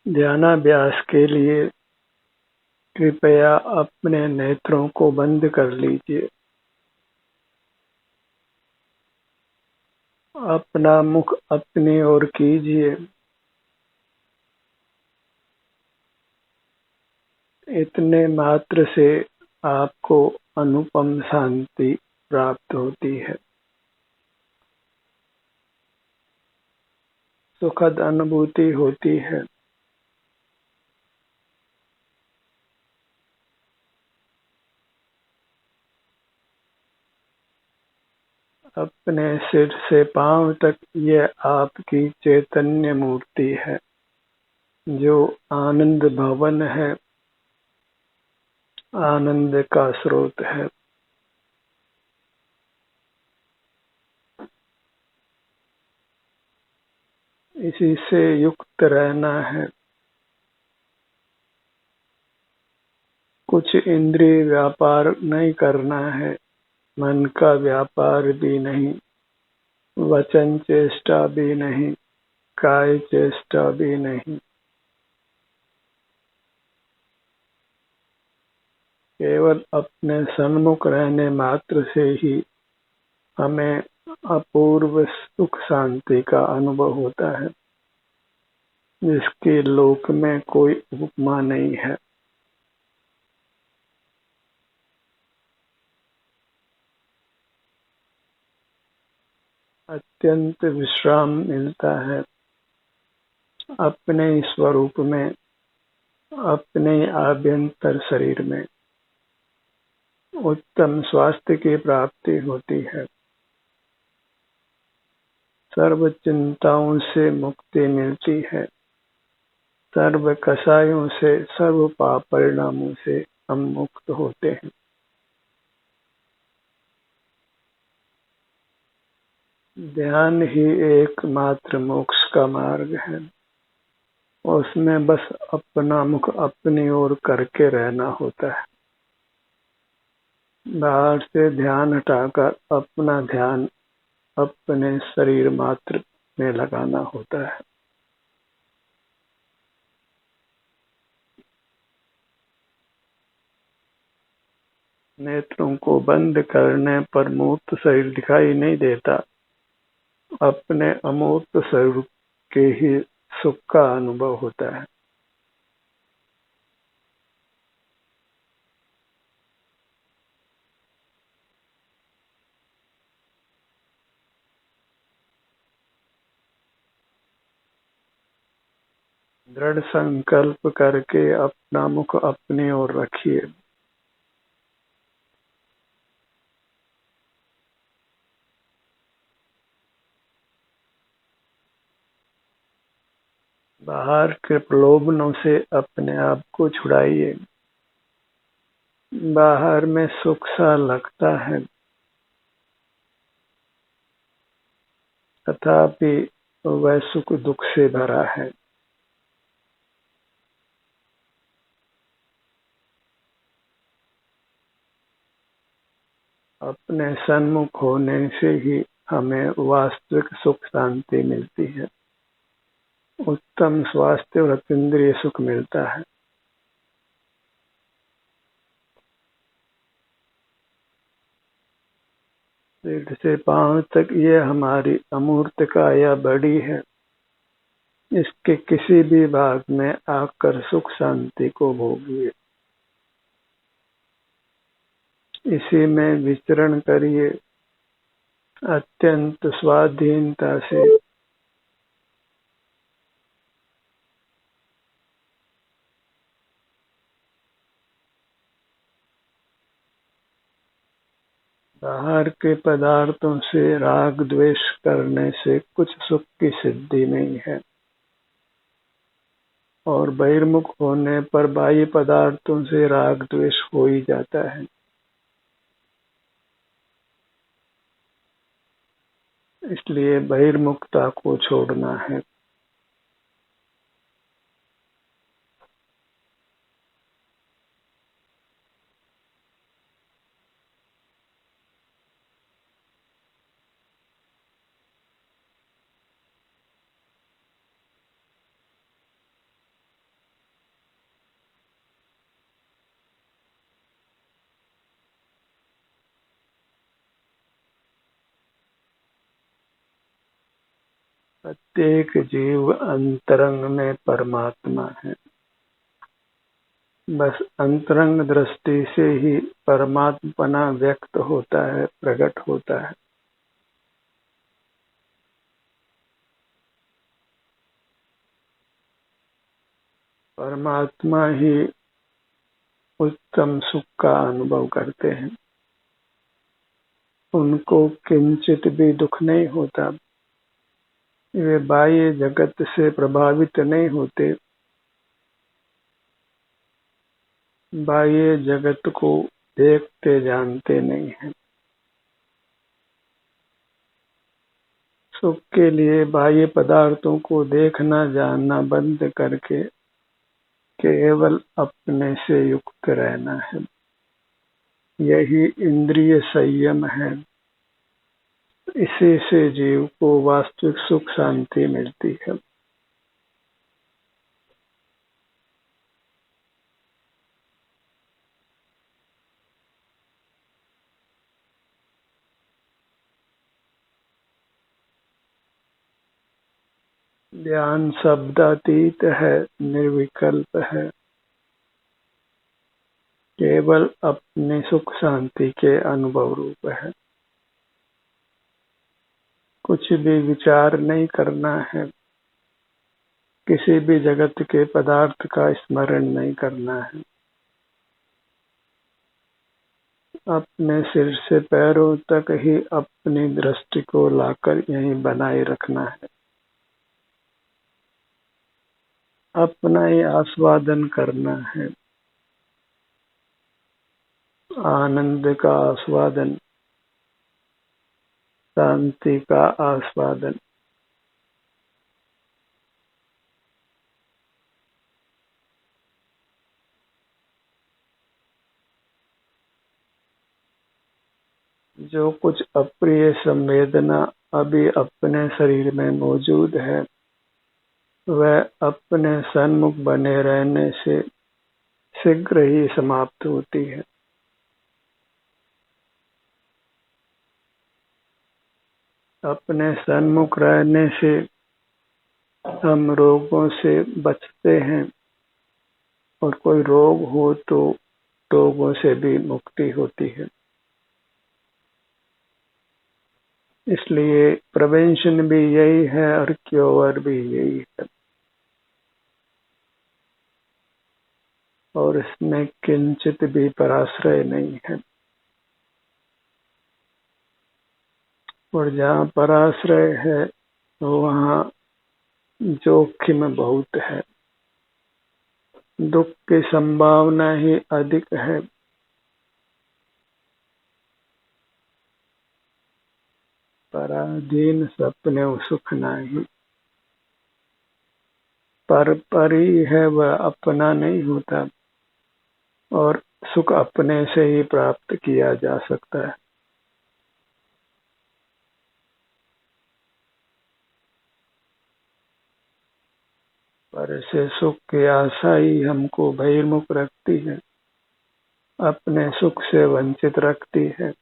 ध्यानाभ्यास के लिए कृपया अपने नेत्रों को बंद कर लीजिए। अपना मुख अपनी ओर कीजिए। इतने मात्र से आपको अनुपम शांति प्राप्त होती है। सुखद अनुभूति होती है। अपने सिर से पांव तक यह आपकी चैतन्य मूर्ति है, जो आनंद भवन है, आनंद का स्रोत है। इसी से युक्त रहना है। कुछ इंद्रिय व्यापार नहीं करना है, मन का व्यापार भी नहीं, वचन चेष्टा भी नहीं, काय चेष्टा भी नहीं। केवल अपने सन्मुख रहने मात्र से ही हमें अपूर्व सुख शांति का अनुभव होता है, जिसके लोक में कोई उपमा नहीं है। अत्यंत विश्राम मिलता है अपने स्वरूप में, अपने आभ्यंतर शरीर में। उत्तम स्वास्थ्य की प्राप्ति होती है। सर्व चिंताओं से मुक्ति मिलती है। सर्व कषायों से, सर्व पाप परिणामों से हम मुक्त होते हैं। ध्यान ही एकमात्र मोक्ष का मार्ग है। उसमें बस अपना मुख अपनी ओर करके रहना होता है। बाहर से ध्यान हटाकर अपना ध्यान अपने शरीर मात्र में लगाना होता है। नेत्रों को बंद करने पर मूर्त शरीर दिखाई नहीं देता। अपने अमूर्त स्वरूप के ही सुख का अनुभव होता है। दृढ़ संकल्प करके अपना मुख अपनी ओर रखिए। बाहर के प्रलोभनों से अपने आप को छुड़ाइए। बाहर में सुख सा लगता है, तथापि वह सुख दुख से भरा है। अपने सन्मुख होने से ही हमें वास्तविक सुख शांति मिलती है। उत्तम स्वास्थ्य और अतीन्द्रिय सुख मिलता है। सिर से पांव तक यह हमारी अमूर्त काया बड़ी है। इसके किसी भी भाग में आकर सुख शांति को भोगिए। इसी में विचरण करिए अत्यंत स्वाधीनता से। बाहर के पदार्थों से राग द्वेष करने से कुछ सुख की सिद्धि नहीं है, और बहिर्मुख होने पर बाह्य पदार्थों से राग द्वेष हो ही जाता है। इसलिए बहिर्मुखता को छोड़ना है। प्रत्येक जीव अंतरंग में परमात्मा है। बस अंतरंग दृष्टि से ही परमात्मा व्यक्त होता है, प्रकट होता है। परमात्मा ही उत्तम सुख का अनुभव करते हैं। उनको किंचित भी दुख नहीं होता। वे बाह्य जगत से प्रभावित नहीं होते। बाह्य जगत को देखते जानते नहीं हैं। सुख के लिए बाह्य पदार्थों को देखना जानना बंद करके केवल अपने से युक्त रहना है। यही इंद्रिय संयम है। इसी से जीव को वास्तविक सुख शांति मिलती है। ध्यान शब्दातीत है, निर्विकल्प है, केवल अपने सुख शांति के अनुभव रूप है। कुछ भी विचार नहीं करना है। किसी भी जगत के पदार्थ का स्मरण नहीं करना है। अपने सिर से पैरों तक ही अपनी दृष्टि को लाकर यहीं बनाए रखना है। अपना ही आस्वादन करना है। आनंद का आस्वादन, शांति का आस्वादन। जो कुछ अप्रिय संवेदना अभी अपने शरीर में मौजूद है, वह अपने सन्मुख बने रहने से शीघ्र ही समाप्त होती है। अपने सन्मुख रहने से हम रोगों से बचते हैं, और कोई रोग हो तो रोगों से भी मुक्ति होती है। इसलिए प्रिवेंशन भी यही है और क्योर भी यही है, और इसमें किंचित भी पराश्रय नहीं है। और जहाँ पराश्रय है वहाँ जोखिम बहुत है। दुख की संभावना ही अधिक है। पराधीन सपने सुख नाही। पर परी है, वह अपना नहीं होता, और सुख अपने से ही प्राप्त किया जा सकता है। पर से सुख की आशा ही हमको बहिर्मुख रखती है, अपने सुख से वंचित रखती है।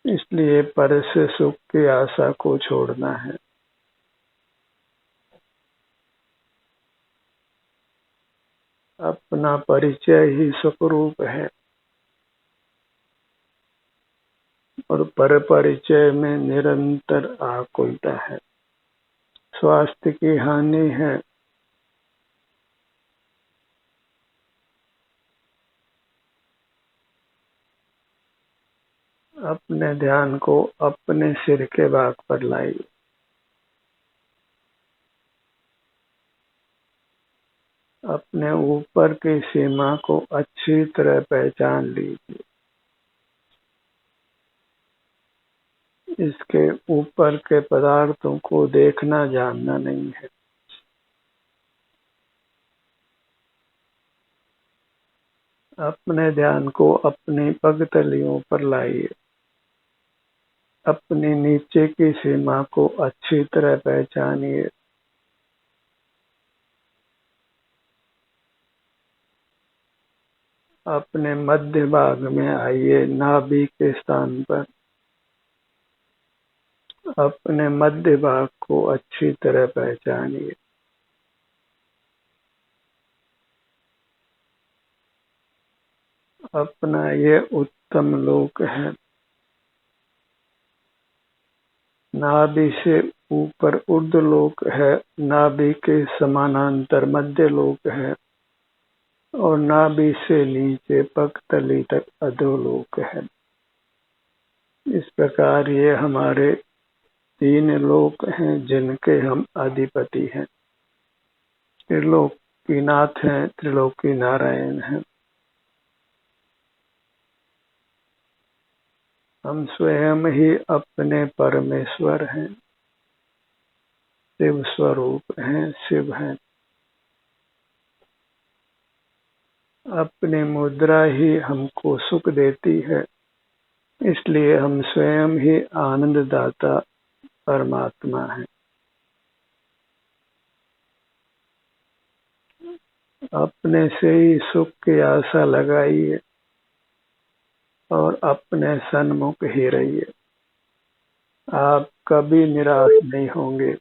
इसलिए पर से सुख की आशा को छोड़ना है। अपना परिचय ही सुखरूप है, और पर परिचय में निरंतर आकुलता है। स्वास्थ्य की हानि है। अपने ध्यान को अपने सिर के भाग पर लाइए। अपने ऊपर की सीमा को अच्छी तरह पहचान लीजिए। इसके ऊपर के पदार्थों को देखना जानना नहीं है। अपने ध्यान को अपनी पगतलियों पर लाइए। अपनी नीचे की सीमा को अच्छी तरह पहचानिए। अपने मध्य भाग में आइए, नाभि के स्थान पर। अपने मध्य भाग को अच्छी तरह पहचानिए। अपना ये उत्तम लोक है। नाभि से ऊपर ऊर्ध्वलोक है, नाभि के समानांतर मध्य लोक है और नाभि से नीचे पकतली तक अधोलोक है। इस प्रकार ये हमारे 3 लोक हैं जिनके हम अधिपति हैं। त्रिलोकीनाथ हैं, त्रिलोकी नारायण हैं। हम स्वयं ही अपने परमेश्वर हैं, शिव स्वरूप हैं, शिव हैं। अपनी मुद्रा ही हमको सुख देती है, इसलिए हम स्वयं ही आनंददाता परमात्मा हैं। अपने से ही सुख की आशा लगाइए और अपने सन्मुख ही रहिए। आप कभी निराश नहीं होंगे।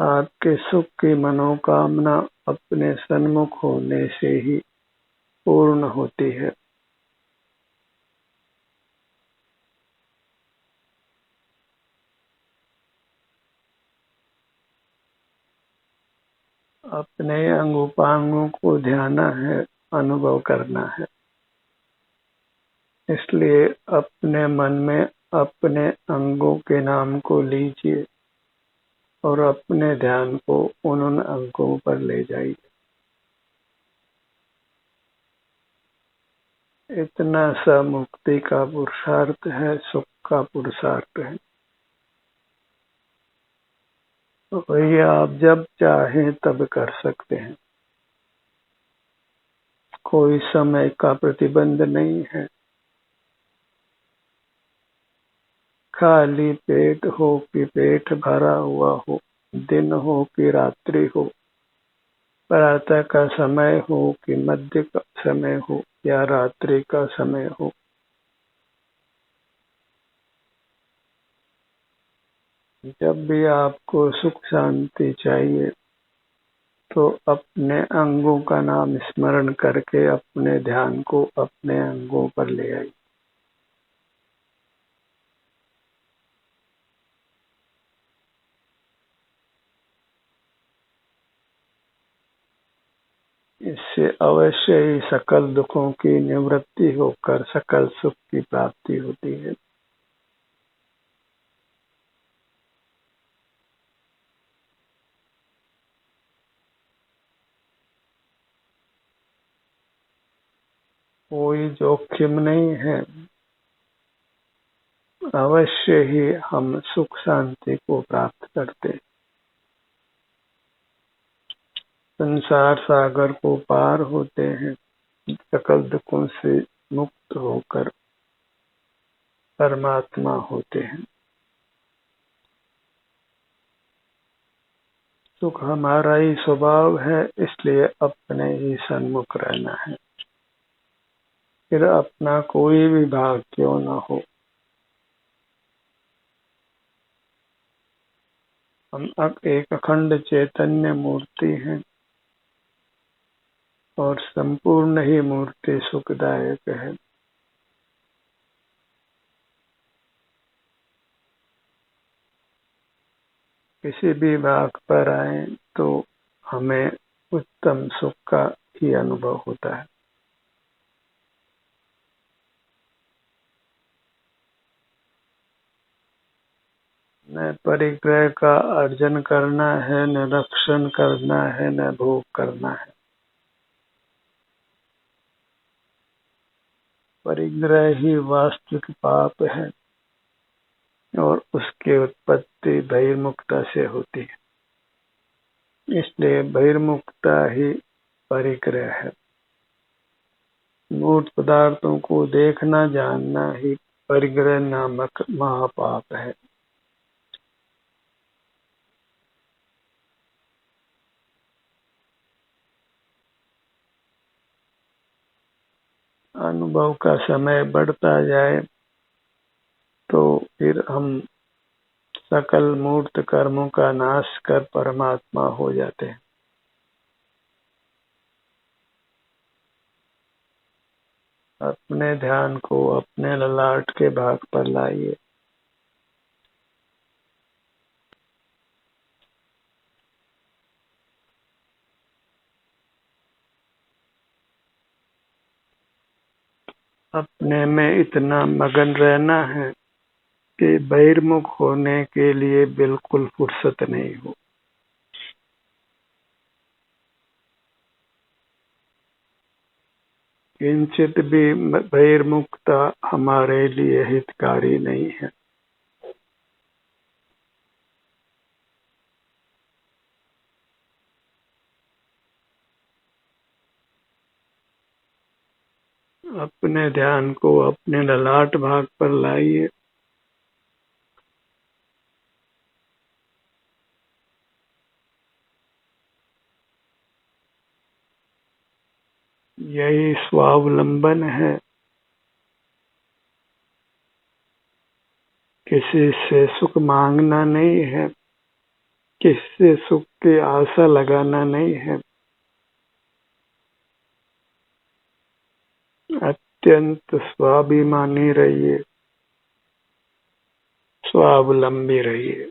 आपके सुख की मनोकामना अपने सन्मुख होने से ही पूर्ण होती है। अपने अंग उपांगों को ध्याना है, अनुभव करना है। इसलिए अपने मन में अपने अंगों के नाम को लीजिए और अपने ध्यान को उन अंगों पर ले जाइए। इतना सा मुक्ति का पुरुषार्थ है, सुख का पुरुषार्थ है। तो भैया आप जब चाहें तब कर सकते हैं, कोई समय का प्रतिबंध नहीं है। खाली पेट हो कि पेट भरा हुआ हो, दिन हो कि रात्रि हो, प्रातः का समय हो कि मध्य का समय हो या रात्रि का समय हो, जब भी आपको सुख शांति चाहिए तो अपने अंगों का नाम स्मरण करके अपने ध्यान को अपने अंगों पर ले आइए। इससे अवश्य ही सकल दुखों की निवृत्ति होकर सकल सुख की प्राप्ति होती है। कोई जोखिम नहीं है, अवश्य ही हम सुख शांति को प्राप्त करते। संसार सागर को पार होते हैं, सकल दुखों से मुक्त होकर परमात्मा होते हैं। सुख हमारा ही स्वभाव है, इसलिए अपने ही सन्मुख रहना है, फिर अपना कोई भी भाग क्यों न हो। हम एक अखंड चैतन्य मूर्ति हैं और संपूर्ण ही मूर्ति सुखदायक है। किसी भी भाग पर आए तो हमें उत्तम सुख का ही अनुभव होता है। न परिग्रह का अर्जन करना है, न रक्षण करना है, न भोग करना है। परिग्रह ही वास्तविक पाप है और उसकी उत्पत्ति बहिर्मुखता से होती है। इसलिए बहिर्मुखता ही परिग्रह है। मूर्त पदार्थों को देखना जानना ही परिग्रह नामक महापाप है। अनुभव का समय बढ़ता जाए तो फिर हम सकल मूर्त कर्मों का नाश कर परमात्मा हो जाते हैं। अपने ध्यान को अपने ललाट के भाग पर लाइए। अपने में इतना मगन रहना है कि बहिर्मुख होने के लिए बिल्कुल फुर्सत नहीं हो। किंचित भी बहिर्मुखता हमारे लिए हितकारी नहीं है। अपने ध्यान को अपने ललाट भाग पर लाइए। यही स्वावलंबन है। किसी से सुख मांगना नहीं है, किसी से सुख की आशा लगाना नहीं है। अत्यंत स्वाभिमानी रहिए, स्वावलंबी रहिए।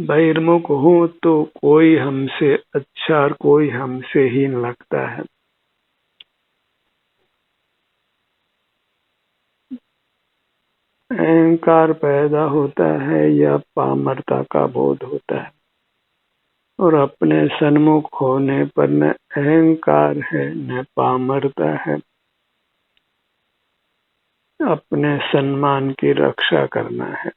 बहिर्मुख हो तो कोई हमसे अच्छा और कोई हमसे हीन लगता है। अहंकार पैदा होता है या पामरता का बोध होता है, और अपने सन्मुख होने पर न अहंकार है न पामरता है। अपने सम्मान की रक्षा करना है।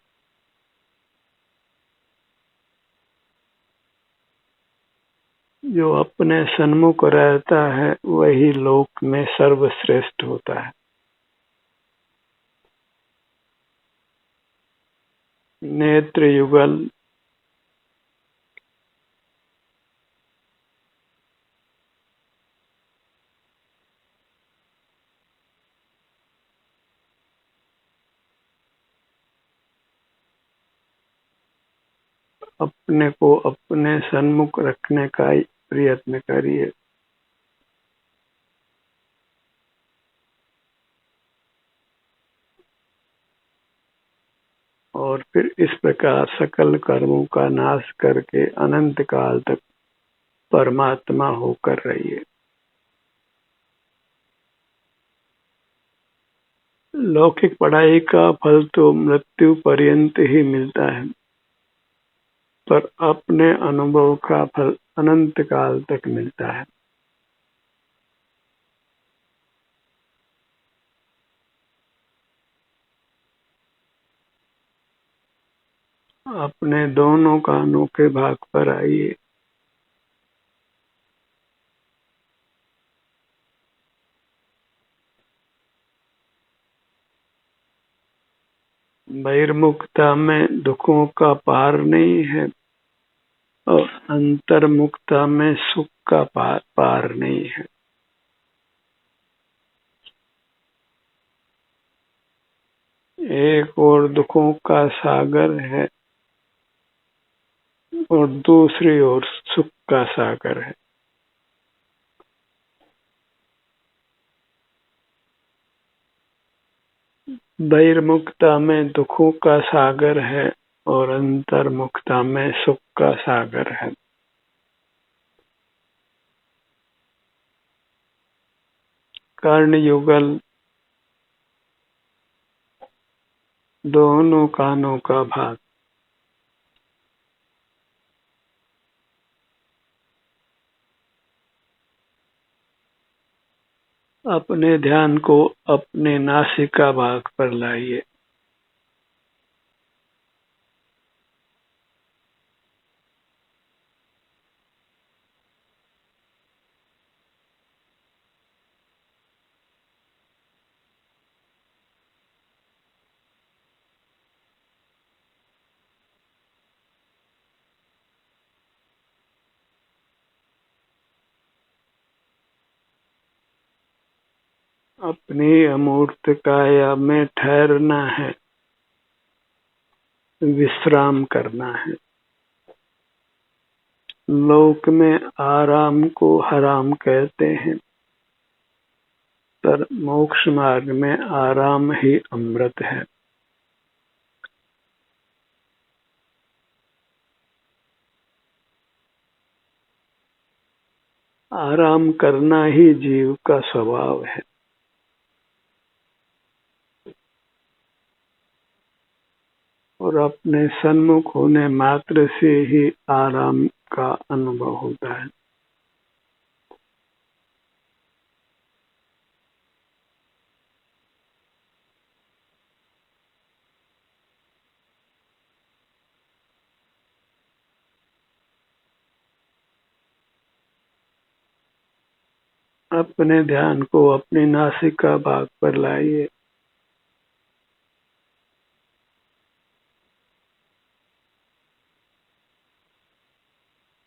जो अपने सन्मुख रहता है वही लोक में सर्वश्रेष्ठ होता है। नेत्र युगल अपने को अपने सन्मुख रखने का प्रयत्न करिए। और फिर इस प्रकार सकल कर्मों का नाश करके अनंत काल तक परमात्मा होकर रहिए। लौकिक पढ़ाई का फल तो मृत्यु पर्यंत ही मिलता है, पर अपने अनुभव का फल अनंत काल तक मिलता है। अपने दोनों कानों के भाग पर आइए। बहिर्मुखता में दुखों का पार नहीं है, और अंतर्मुखता में सुख का पार नहीं है। एक और दुखों का सागर है और दूसरी ओर सुख का सागर है। बहिर्मुखता में दुखों का सागर है और अंतर्मुखता में सुख का सागर है। कर्ण युगल दोनों कानों का भाग। अपने ध्यान को अपने नासिका भाग पर लाइए। अपनी अमूर्त काया में ठहरना है, विश्राम करना है। लोक में आराम को हराम कहते हैं, पर मोक्ष मार्ग में आराम ही अमृत है। आराम करना ही जीव का स्वभाव है। और अपने सन्मुख होने मात्र से ही आराम का अनुभव होता है। अपने ध्यान को अपनी नासिका भाग पर लाइए।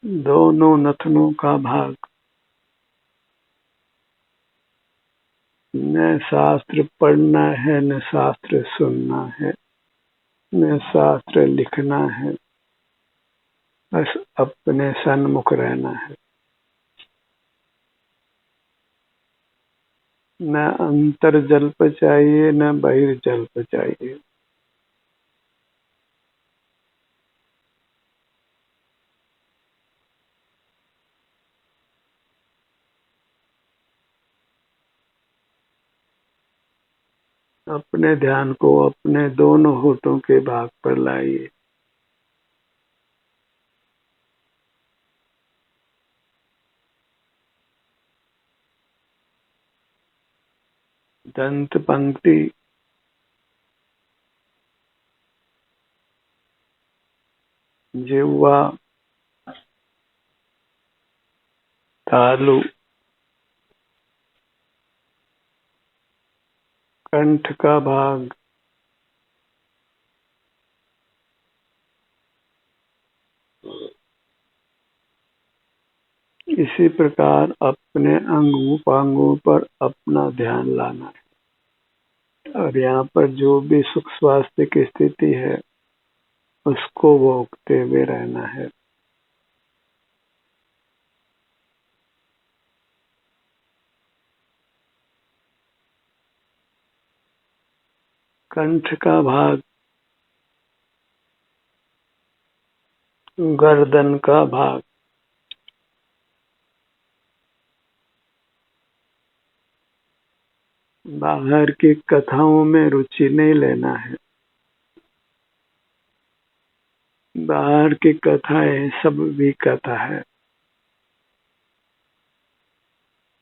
दोनों नथनों का भाग। न शास्त्र पढ़ना है, न शास्त्र सुनना है, न शास्त्र लिखना है, बस अपने सन्मुख रहना है। न अंतर्जल्प चाहिए, न बहिर्जल्प चाहिए। अपने ध्यान को अपने दोनों होठों के भाग पर लाइए। दंत पंक्ति, जिह्वा, तालु, कंठ का भाग, इसी प्रकार अपने अंग उपांगों पर अपना ध्यान लाना है। और यहाँ पर जो भी सुख स्वास्थ्य की स्थिति है उसको भोगते हुए रहना है। कंठ का भाग, गर्दन का भाग, बाहर की कथाओं में रुचि नहीं लेना है। बाहर की कथाएं सब भी कथा है।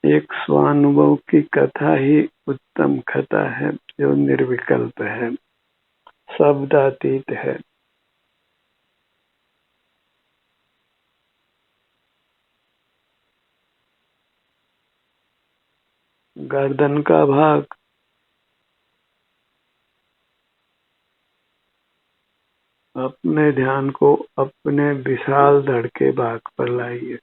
एक स्वानुभव की कथा ही उत्तम कथा है, जो निर्विकल्प है, शब्दातीत है। गर्दन का भाग, अपने ध्यान को अपने विशाल धड़ के भाग पर लाइए।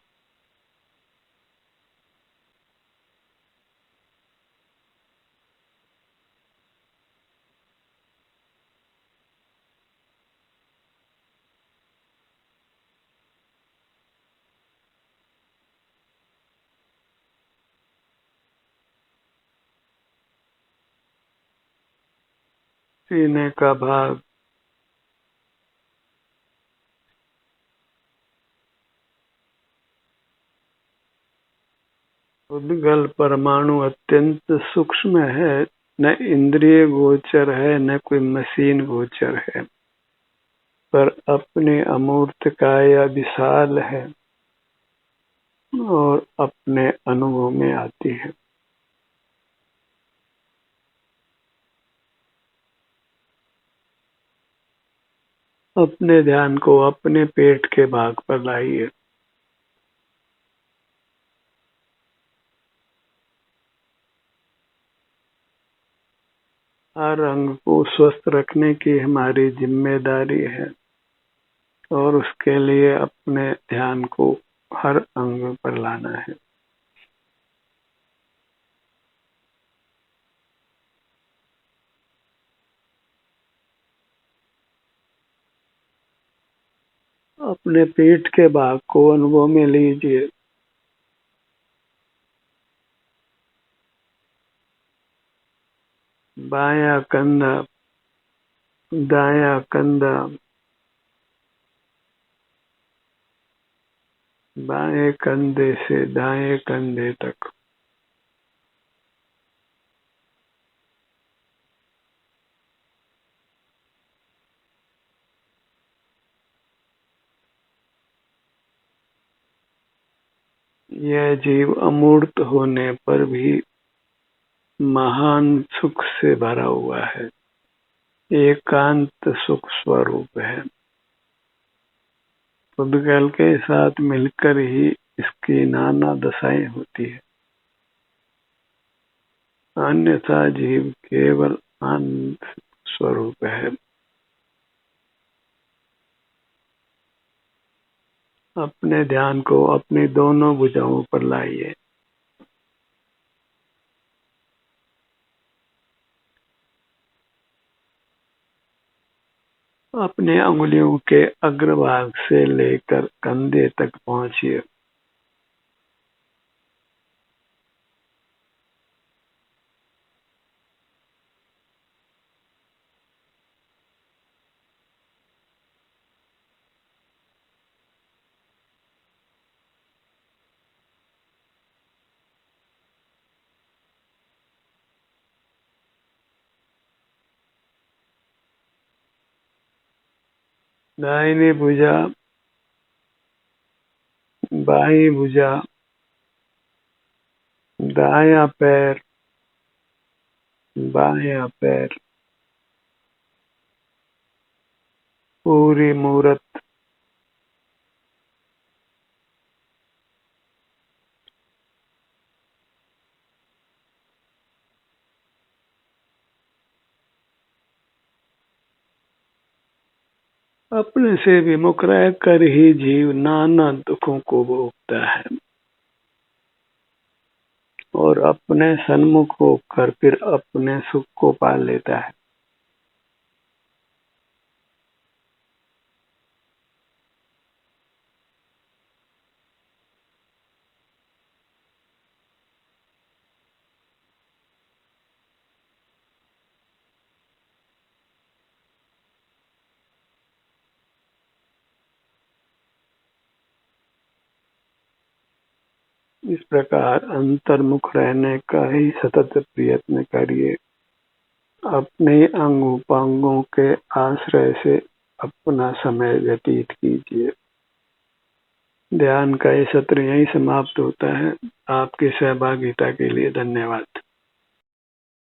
सीने का भाग, उद्गल परमाणु अत्यंत सूक्ष्म है, न इंद्रिय गोचर है, न कोई मशीन गोचर है, पर अपने अमूर्त काया विशाल है और अपने अनुभव में आती है। अपने ध्यान को अपने पेट के भाग पर लाइए। हर अंग को स्वस्थ रखने की हमारी जिम्मेदारी है और उसके लिए अपने ध्यान को हर अंग पर लाना है। अपने पीठ के भाग को अनुभव में लीजिए। बायां कंधा, दायां कंधा, बाएं कंधे से दाएं कंधे तक। यह जीव अमूर्त होने पर भी महान सुख से भरा हुआ है, एकांत सुख स्वरूप है। पुद्गल के साथ मिलकर ही इसकी नाना दशाएं होती है, अन्यथा जीव केवल आनंद स्वरूप है। अपने ध्यान को अपनी दोनों भुजाओं पर लाइए। अपने अंगुलियों के अग्रभाग से लेकर कंधे तक पहुंचिए। दाहिनी भुजा, बाईं भुजा, दायां पैर, बायां पैर, पूरी मूरत। अपने से विमुख रहकर ही जीव नाना दुखों को भोगता है और अपने सन्मुख होकर फिर अपने सुख को पा लेता है। इस प्रकार अंतर्मुख रहने का ही सतत प्रयत्न करिए। अपने अंग उपांगों के आश्रय से अपना समय व्यतीत कीजिए। ध्यान का ये सत्र यहीं समाप्त होता है। आपकी सहभागिता के लिए धन्यवाद।